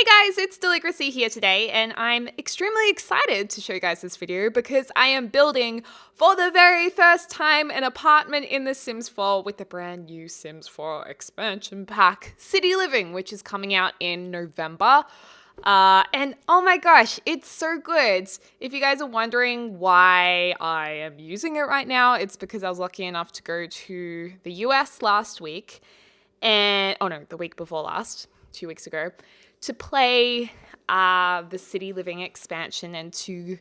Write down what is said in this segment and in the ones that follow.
Hey guys, it's Deligracy here today, and I'm extremely excited to show you guys this video because I am building for the very first time an apartment in The Sims 4 with the brand new Sims 4 expansion pack, City Living, which is coming out in November. And oh my gosh, it's so good. If you guys are wondering why I am using it right now, it's because I was lucky enough to go to the US last week, the week before last, 2 weeks ago, to play the City Living expansion and to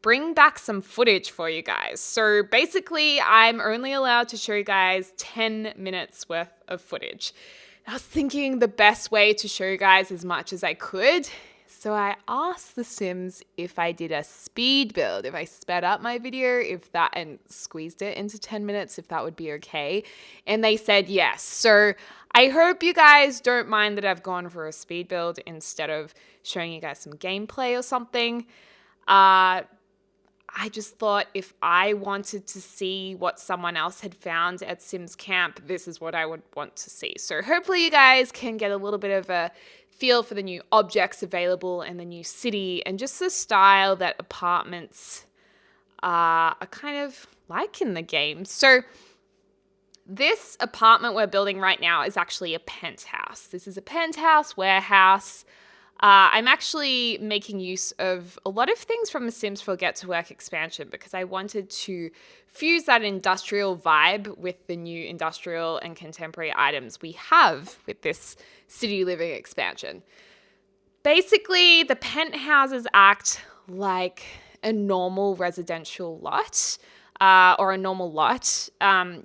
bring back some footage for you guys. So basically, I'm only allowed to show you guys 10 minutes worth of footage. I was thinking the best way to show you guys as much as I could. So I asked The Sims if I did a speed build, if I sped up my video, and squeezed it into 10 minutes, if that would be okay. And they said yes. So I hope you guys don't mind that I've gone for a speed build instead of showing you guys some gameplay or something. I just thought if I wanted to see what someone else had found at Sims Camp, this is what I would want to see. So hopefully you guys can get a little bit of a feel for the new objects available and the new city and just the style that apartments are kind of like in the game. So this apartment we're building right now is actually a penthouse. This is a penthouse warehouse. I'm actually making use of a lot of things from the Sims 4 Get to Work expansion because I wanted to fuse that industrial vibe with the new industrial and contemporary items we have with this City Living expansion. Basically, the penthouses act like a normal residential lot or a normal lot.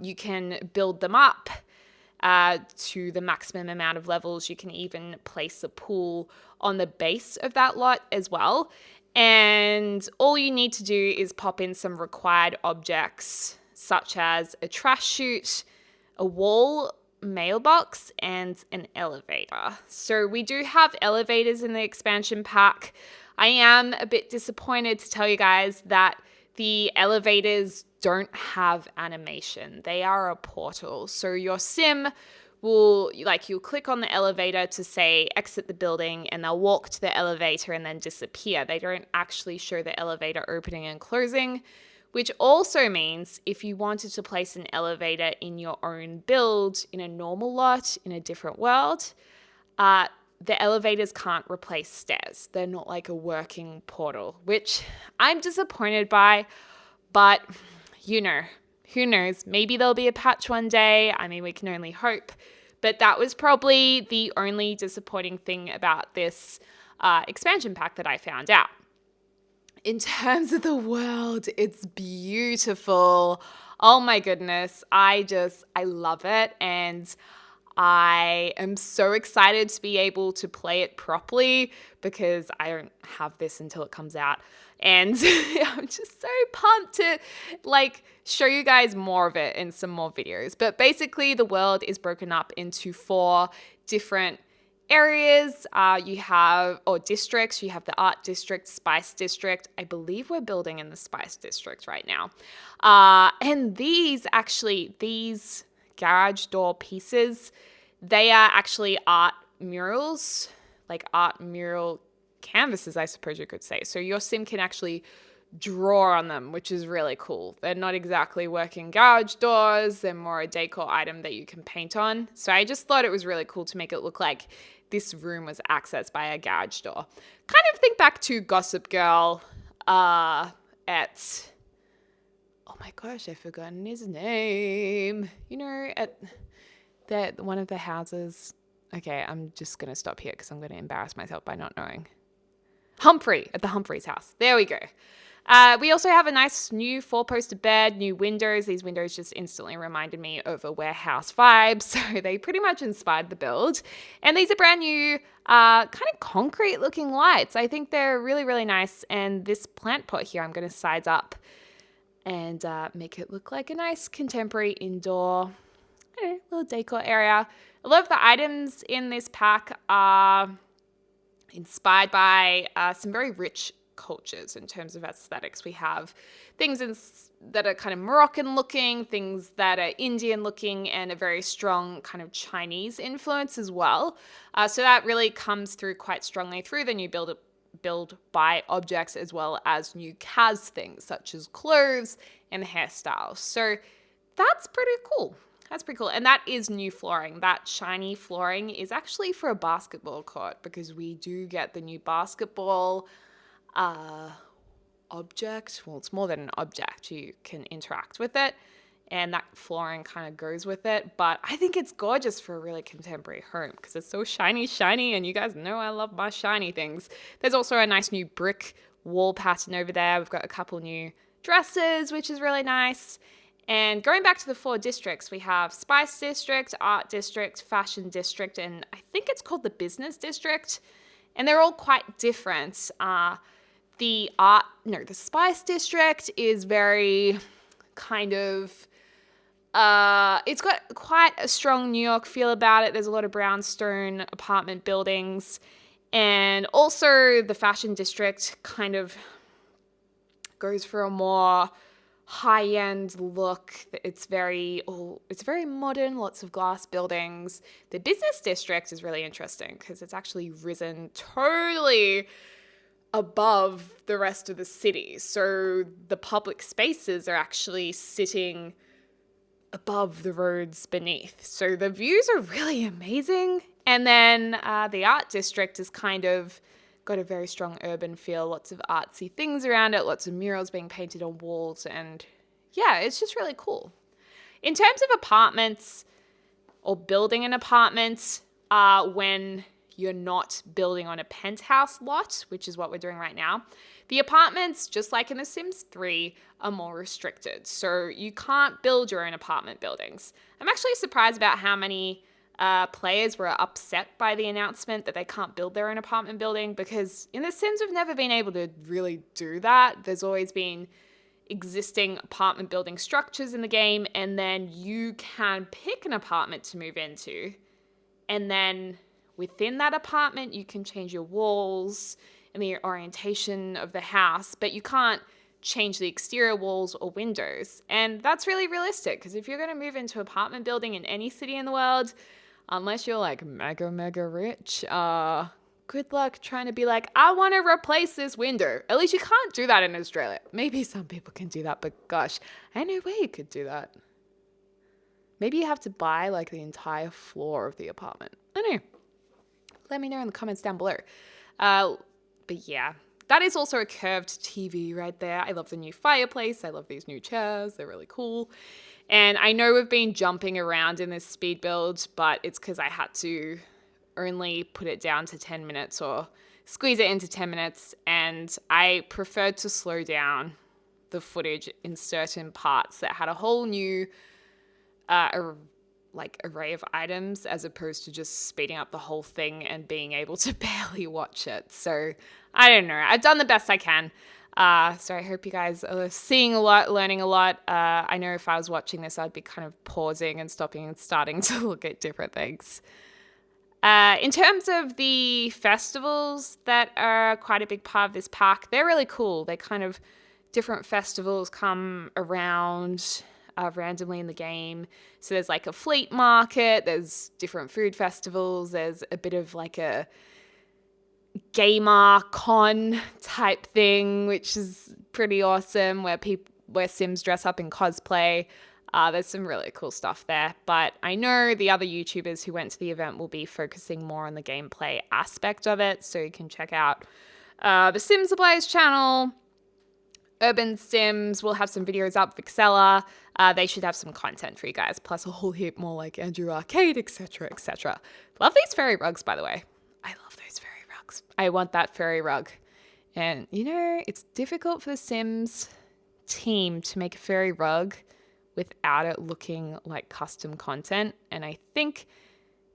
You can build them up to the maximum amount of levels. You can even place a pool on the base of that lot as well. And all you need to do is pop in some required objects such as a trash chute, a wall mailbox, and an elevator. So we do have elevators in the expansion pack. I am a bit disappointed to tell you guys that the elevators don't have animation. They are a portal. So your sim you'll click on the elevator to say exit the building and they'll walk to the elevator and then disappear. They don't actually show the elevator opening and closing, which also means if you wanted to place an elevator in your own build, in a normal lot, in a different world, the elevators can't replace stairs. They're not like a working portal, which I'm disappointed by, but who knows? Maybe there'll be a patch one day. I mean, we can only hope. But that was probably the only disappointing thing about this expansion pack that I found out. In terms of the world, it's beautiful. Oh my goodness. I love it. And I am so excited to be able to play it properly because I don't have this until it comes out. And I'm just so pumped to show you guys more of it in some more videos. But basically the world is broken up into 4 different areas. Districts. You have the art district, spice district. I believe we're building in the spice district right now. And these garage door pieces, they are actually art murals, like art mural canvases, I suppose you could say. So your sim can actually draw on them, which is really cool. They're not exactly working garage doors. They're more a decor item that you can paint on. So I just thought it was really cool to make it look like this room was accessed by a garage door. Kind of think back to Gossip Girl oh my gosh, I've forgotten his name. At one of the houses. Okay, I'm just going to stop here because I'm going to embarrass myself by not knowing. At the Humphrey's house. There we go. We also have a nice new 4-poster bed, new windows. These windows just instantly reminded me of a warehouse vibe, so they pretty much inspired the build. And these are brand new, kind of concrete looking lights. I think they're really, really nice. And this plant pot here, I'm going to size up and make it look like a nice contemporary indoor little decor area. A lot of the items in this pack are inspired by some very rich cultures in terms of aesthetics. We have things that are kind of Moroccan looking, things that are Indian looking, and a very strong kind of Chinese influence as well. So that really comes through quite strongly through the new build by objects, as well as new CAS things such as clothes and hairstyles. So that's pretty cool. That's pretty cool. And that is new flooring. That shiny flooring is actually for a basketball court, because we do get the new basketball object. Well, it's more than an object. You can interact with it, and that flooring kind of goes with it. But I think it's gorgeous for a really contemporary home because it's so shiny, and you guys know I love my shiny things. There's also a nice new brick wall pattern over there. We've got a couple new dresses, which is really nice. And going back to the 4 districts, we have Spice District, Art District, Fashion District, and I think it's called the Business District. And they're all quite different. The Spice District is very kind of, it's got quite a strong New York feel about it. There's a lot of brownstone apartment buildings. And also the Fashion District kind of goes for a more high-end look. It's very modern, lots of glass buildings. The Business District is really interesting because it's actually risen totally above the rest of the city. So the public spaces are actually sitting above the roads beneath. So the views are really amazing. And then the Art District is kind of got a very strong urban feel, lots of artsy things around it, lots of murals being painted on walls, and yeah, it's just really cool. In terms of apartments or building an apartment, when you're not building on a penthouse lot, which is what we're doing right now, the apartments, just like in The Sims 3, are more restricted. So you can't build your own apartment buildings. I'm actually surprised about how many players were upset by the announcement that they can't build their own apartment building, because in The Sims we've never been able to really do that. There's always been existing apartment building structures in the game, and then you can pick an apartment to move into, and then within that apartment you can change your walls and the orientation of the house, but you can't change the exterior walls or windows. And that's really realistic, because if you're going to move into an apartment building in any city in the world, unless you're like mega rich, good luck trying to be like, I want to replace this window. At least you can't do that in Australia. Maybe some people can do that, but gosh, I know way you could do that. Maybe you have to buy like the entire floor of the apartment. I don't know. Let me know in the comments down below. But yeah, that is also a curved TV right there. I love the new fireplace. I love these new chairs. They're really cool. And I know we've been jumping around in this speed build, but it's because I had to only put it down to 10 minutes or squeeze it into 10 minutes. And I preferred to slow down the footage in certain parts that had a whole new array of items, as opposed to just speeding up the whole thing and being able to barely watch it. So I don't know. I've done the best I can. So I hope you guys are seeing a lot, learning a lot. I know if I was watching this, I'd be kind of pausing and stopping and starting to look at different things. In terms of the festivals that are quite a big part of this pack, they're really cool. They kind of, different festivals come around randomly in the game. So there's like a fleet market, there's different food festivals, there's a bit of like a gamer con type thing, which is pretty awesome, where Sims dress up in cosplay. There's some really cool stuff there, but I know the other YouTubers who went to the event will be focusing more on the gameplay aspect of it, so you can check out the Sims Supplies channel, Urban Sims will have some videos up, Vixella, they should have some content for you guys, plus a whole heap more like Andrew Arcade, etc, etc. Love these fairy rugs, by the way. I love those fairy rugs. I want that fairy rug. And you know, it's difficult for the Sims team to make a fairy rug without it looking like custom content, and I think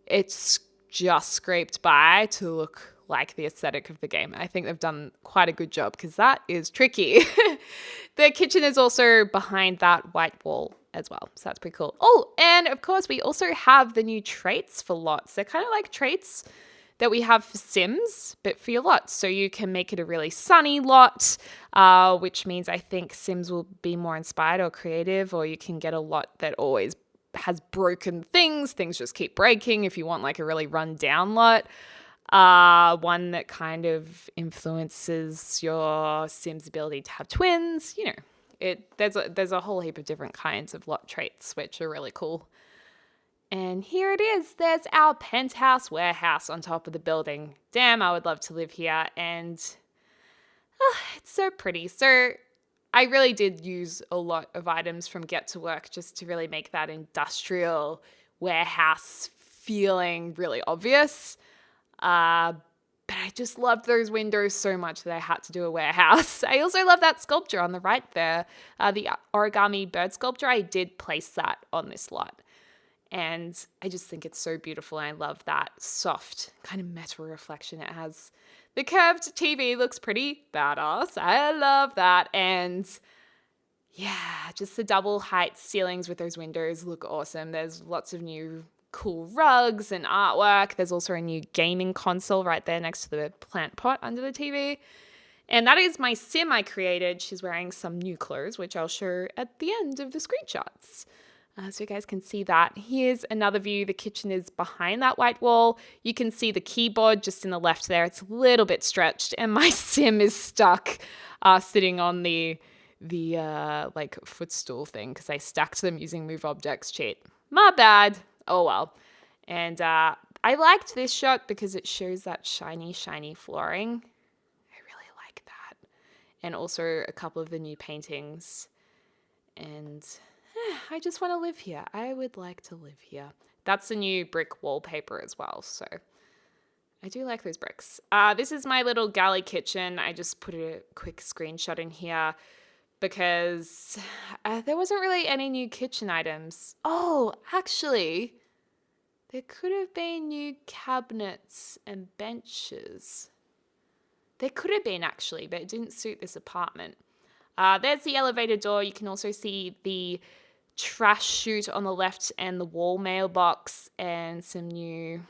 it's just scraped by to look like the aesthetic of the game. I think they've done quite a good job, because that is tricky. The kitchen is also behind that white wall as well, so that's pretty cool. Oh, and of course we also have the new traits for lots. They're kind of like traits that we have for Sims, but for your lot. So you can make it a really sunny lot, which means I think Sims will be more inspired or creative, or you can get a lot that always has broken things. Things just keep breaking if you want like a really run down lot. One that kind of influences your Sims' ability to have twins. You know, there's a whole heap of different kinds of lot traits, which are really cool. And here it is. There's our penthouse warehouse on top of the building. Damn, I would love to live here. And it's so pretty. So I really did use a lot of items from Get to Work just to really make that industrial warehouse feeling really obvious. But I just loved those windows so much that I had to do a warehouse. I also love that sculpture on the right there. The origami bird sculpture, I did place that on this lot. And I just think it's so beautiful, and I love that soft kind of metal reflection it has. The curved TV looks pretty badass. I love that. And yeah, just the double height ceilings with those windows look awesome. There's lots of new cool rugs and artwork. There's also a new gaming console right there next to the plant pot under the TV. And that is my sim I created. She's wearing some new clothes, which I'll show at the end of the screenshots. So you guys can see that. Here's another view. The kitchen is behind that white wall. You can see the keyboard just in the left there. It's a little bit stretched, and my sim is stuck sitting on the like footstool thing because I stacked them using Move Objects cheat. My bad. Oh well. And I liked this shot because it shows that shiny flooring. I really like that. And also a couple of the new paintings. And I just want to live here. I would like to live here. That's the new brick wallpaper as well, so I do like those bricks. This is my little galley kitchen. I just put a quick screenshot in here because there wasn't really any new kitchen items. Oh, actually, there could have been new cabinets and benches. There could have been, actually, but it didn't suit this apartment. There's the elevator door. You can also see the trash chute on the left and the wall mailbox and some new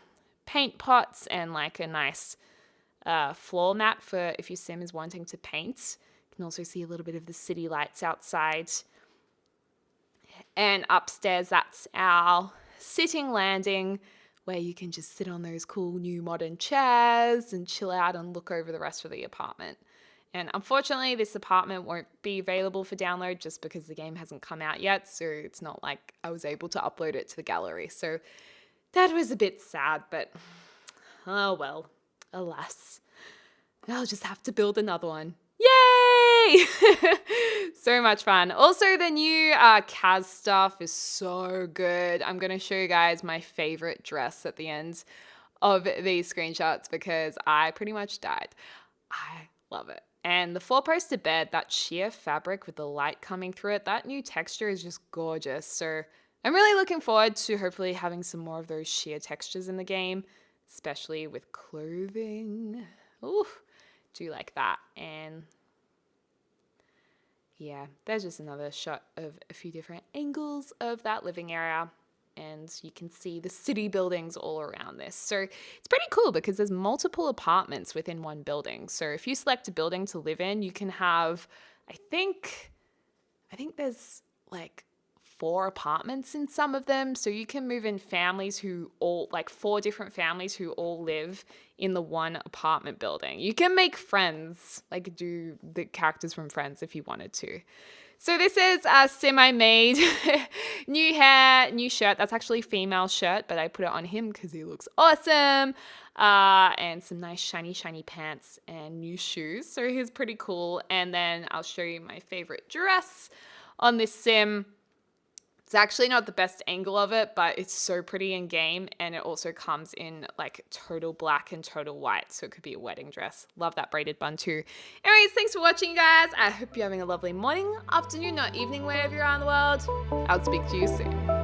paint pots and like a nice floor mat for if your sim is wanting to paint. You can also see a little bit of the city lights outside. And upstairs, that's our sitting landing where you can just sit on those cool new modern chairs and chill out and look over the rest of the apartment. And unfortunately, this apartment won't be available for download just because the game hasn't come out yet. So it's not like I was able to upload it to the gallery. So that was a bit sad, but oh well, alas. I'll just have to build another one. Yay! So much fun. Also, the new Kaz stuff is so good. I'm going to show you guys my favorite dress at the end of these screenshots because I pretty much died. I love it. And the four-poster bed, that sheer fabric with the light coming through it, that new texture is just gorgeous. So I'm really looking forward to hopefully having some more of those sheer textures in the game, especially with clothing. Ooh, do like that. And yeah, there's just another shot of a few different angles of that living area. And you can see the city buildings all around this. So it's pretty cool because there's multiple apartments within one building. So if you select a building to live in, you can have, I think there's like 4 apartments in some of them. So you can move in families who all, like 4 different families who all live in the one apartment building. You can make friends, like do the characters from Friends if you wanted to. So this is a sim I made. New hair, new shirt. That's actually a female shirt, but I put it on him because he looks awesome. And some nice shiny pants and new shoes. So he's pretty cool. And then I'll show you my favorite dress on this sim. It's actually not the best angle of it, but it's so pretty in game. And it also comes in like total black and total white. So it could be a wedding dress. Love that braided bun too. Anyways, thanks for watching, guys. I hope you're having a lovely morning, afternoon, or evening, wherever you are in the world. I'll speak to you soon.